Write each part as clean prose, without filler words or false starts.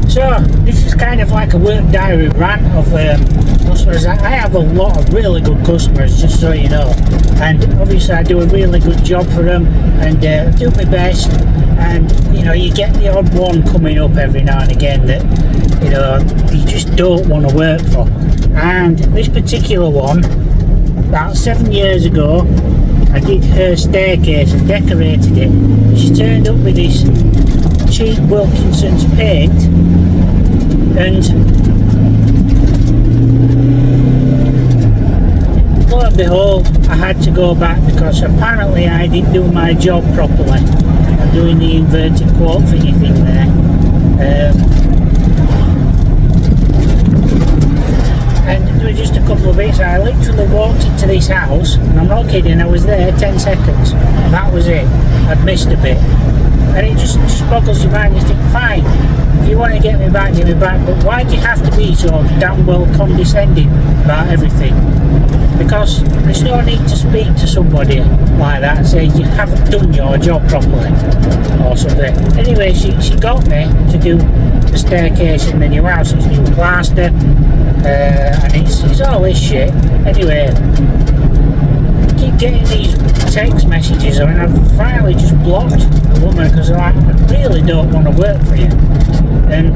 So this is kind of like a work diary rant of customers. I have a lot of really good customers, just so you know, and obviously I do a really good job for them and do my best. And you know, you get the odd one coming up every now and again that you know you just don't want to work for. And this particular one, about 7 years ago, I did her staircase and decorated it. She turned up with this cheap Wilkinson's paint, and lo and behold, I had to go back because apparently I didn't do my job properly. I'm doing the inverted quote thingy thing there. And there were just a couple of bits. I literally walked into this house, and I'm not kidding, I was there 10 seconds, and that was it. I'd missed a bit. And it just boggles your mind. You think, fine, if you want to get me back, but why do you have to be so damn well condescending about everything? Because there's no need to speak to somebody like that and say you haven't done your job properly or something. Anyway, she got me to do the staircase in the new house. It's new plaster, and it's all this shit. Anyway, I keep getting these text messages, and I've finally just blocked the woman because I really don't want to work for you. And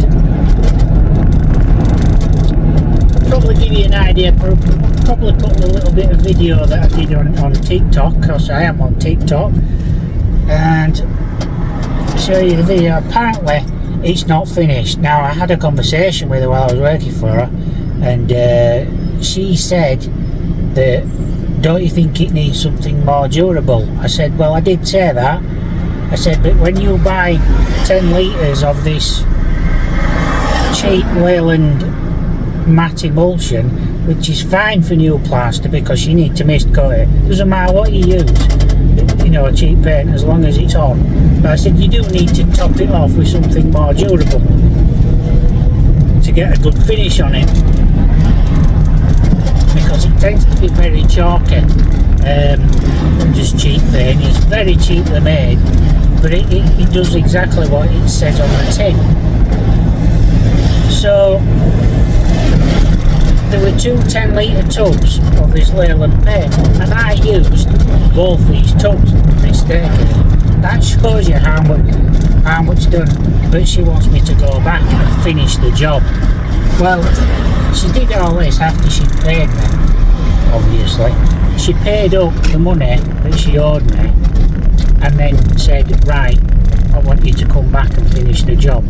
probably give you an idea, probably put a little bit of video that I did on TikTok, because I am on TikTok, and show you the video. Apparently it's not finished. Now, I had a conversation with her while I was working for her, and she said that, don't you think it needs something more durable? I said, well, I did say that. I said, but when you buy 10 litres of this cheap Leyland matte emulsion, which is fine for new plaster because you need to mist coat it, doesn't matter what you use, you know, a cheap paint, as long as it's on. But I said, you do need to top it off with something more durable to get a good finish on it, because it tends to be very chalky. Just cheap paint. It's very cheaply made, but it does exactly what it says on the tin. So there were two 10 litre tubs of this Leyland paint, and I used both these tubs in this staircase. That shows you how much done. But she wants me to go back and finish the job. Well, she did all this after she paid me, obviously. She paid up the money that she owed me, and then said, right, I want you to come back and finish the job.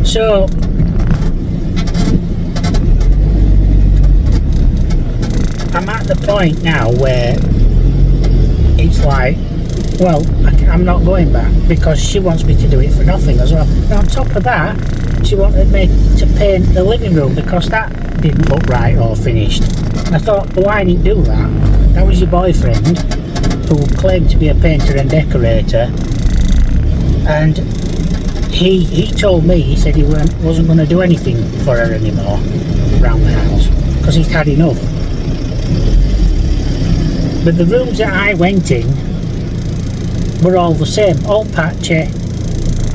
So I'm at the point now where it's like, well, I'm not going back, because she wants me to do it for nothing as well. And on top of that, she wanted me to paint the living room because that didn't look right or finished. And I thought, well, why didn't you do that? That was your boyfriend, who claimed to be a painter and decorator, and he told me, he said he wasn't going to do anything for her anymore around the house because he'd had enough. But the rooms that I went in were all the same, all patchy,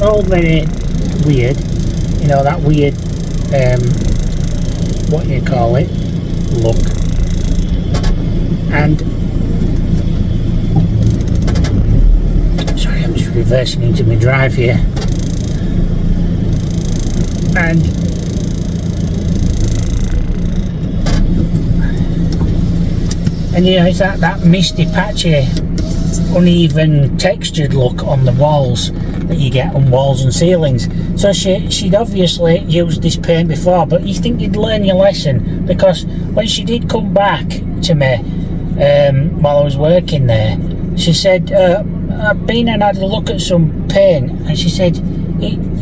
all very weird, you know, that weird, what do you call it, look. And sorry, I'm just reversing into my drive here. And you know, it's that misty, patchy, uneven, textured look on the walls that you get on walls and ceilings. So she'd obviously used this paint before, but you think you'd learn your lesson, because when she did come back to me while I was working there, she said, I've been and had a look at some paint, and she said,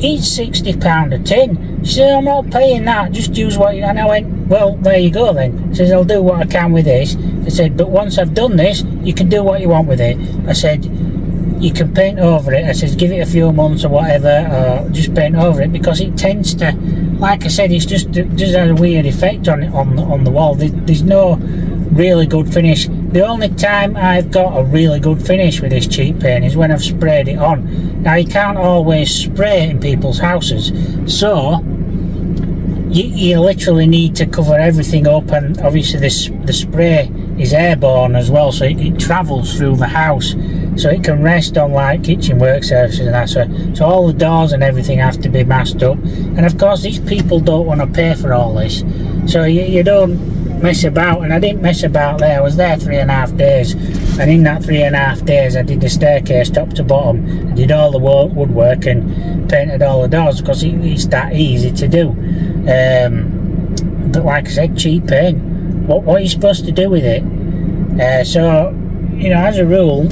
it's £60 a tin. She said, I'm not paying that, just use what you... And I went, well, there you go then. She says, I'll do what I can with this. I said, but once I've done this, you can do what you want with it. I said, you can paint over it. I said, give it a few months or whatever, or just paint over it, because it tends to, like I said, it just has a weird effect on the wall. There's no really good finish. The only time I've got a really good finish with this cheap paint is when I've sprayed it on. Now you can't always spray it in people's houses, so you literally need to cover everything up, and obviously the spray is airborne as well, so it travels through the house, so it can rest on like kitchen work surfaces and that. So all the doors and everything have to be masked up, and of course these people don't want to pay for all this, so you don't mess about. And I didn't mess about there. I was there 3.5 days, and in that 3.5 days I did the staircase top to bottom, I did all the woodwork and painted all the doors, because it's that easy to do. But like I said, cheap paint, what are you supposed to do with it? So, you know, as a rule,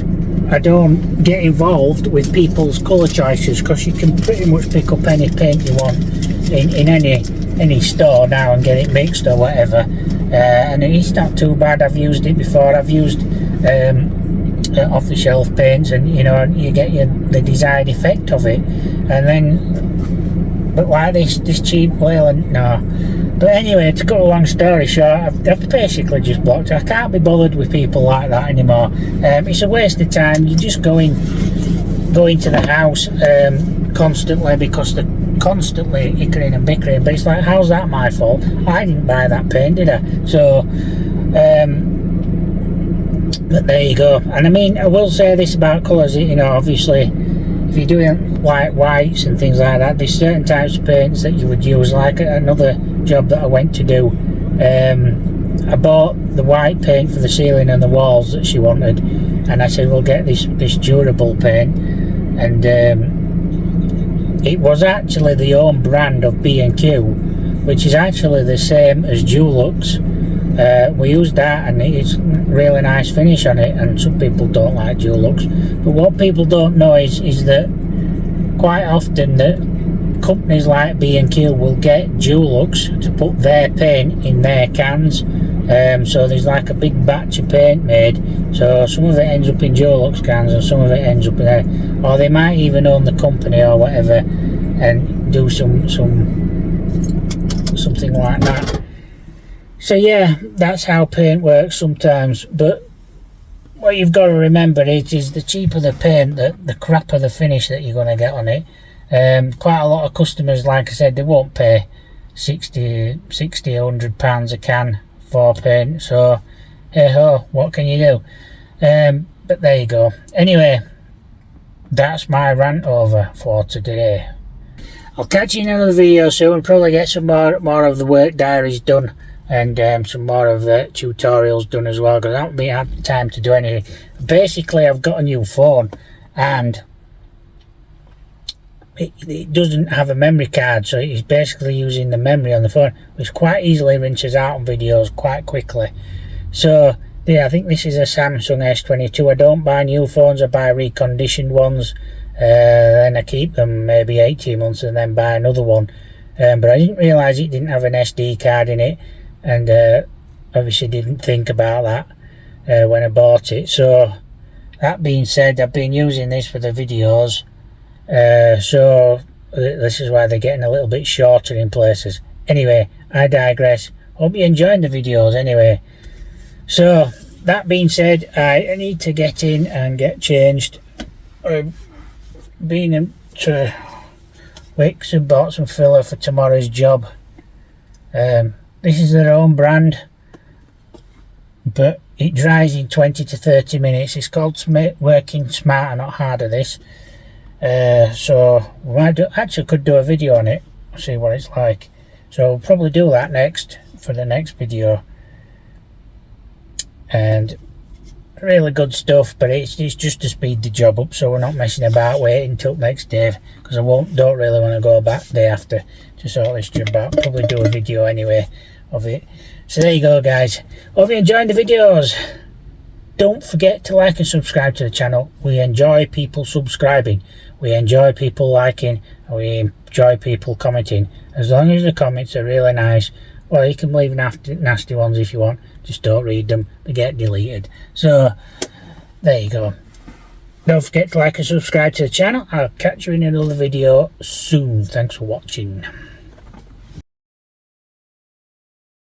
I don't get involved with people's colour choices, because you can pretty much pick up any paint you want in any store now and get it mixed or whatever, and it's not too bad. I've used it before. I've used off the shelf paints, and you know, you get the desired effect of it. And then, but like this cheap Leyland, no. But anyway, to cut a long story short, I've basically just blocked it. I can't be bothered with people like that anymore. It's a waste of time. You just go into the house constantly, because they're constantly ickering and bickering. But it's like, how's that my fault? I didn't buy that paint, did I? So, but there you go. And I mean, I will say this about colours, you know, obviously, if you're doing whites and things like that, there's certain types of paints that you would use. Like another job that I went to do, I bought the white paint for the ceiling and the walls that she wanted, and I said, we'll get this durable paint, and it was actually the own brand of B&Q, which is actually the same as Dulux. We used that, and it's really nice finish on it, and some people don't like Dulux. But what people don't know is that quite often that companies like B&Q will get Dulux to put their paint in their cans. So there's like a big batch of paint made, so some of it ends up in Dulux cans and some of it ends up in there, or they might even own the company or whatever and do something like that. So yeah, that's how paint works sometimes. But what you've got to remember is the cheaper the paint, the crapper the finish that you're going to get on it. Quite a lot of customers, like I said, they won't pay 60 £100 a can for paint. So hey ho, what can you do? But there you go. Anyway, that's my rant over for today. I'll catch you in another video soon. Probably get some more of the work diaries done, and some more of the tutorials done as well, because I haven't had time to do anything. Basically, I've got a new phone, and it doesn't have a memory card, so it's basically using the memory on the phone, which quite easily rinses out on videos quite quickly. So yeah, I think this is a Samsung S22. I don't buy new phones, I buy reconditioned ones, then I keep them maybe 18 months and then buy another one. But I didn't realise it didn't have an SD card in it, and obviously didn't think about that when I bought it. So that being said, I've been using this for the videos, so this is why they're getting a little bit shorter in places. Anyway, I digress. Hope you're enjoying the videos anyway. So that being said, I need to get in and get changed. I've been into Wicks and bought some filler for tomorrow's job. This is their own brand, but it dries in 20 to 30 minutes. It's called Working Smarter, Not Harder, this. So we might actually could do a video on it, see what it's like. So we'll probably do that next, for the next video. And really good stuff, but it's just to speed the job up, so we're not messing about waiting till next day, because I don't really want to go back day after to sort this job out. Probably do a video anyway of it. So there you go, guys. Hope you're enjoying the videos. Don't forget to like and subscribe to the channel. We enjoy people subscribing, we enjoy people liking, and we enjoy people commenting. As long as the comments are really nice. Well, you can leave nasty ones if you want, just don't read them, they get deleted. So there you go. Don't forget to like and subscribe to the channel. I'll catch you in another video soon. Thanks for watching.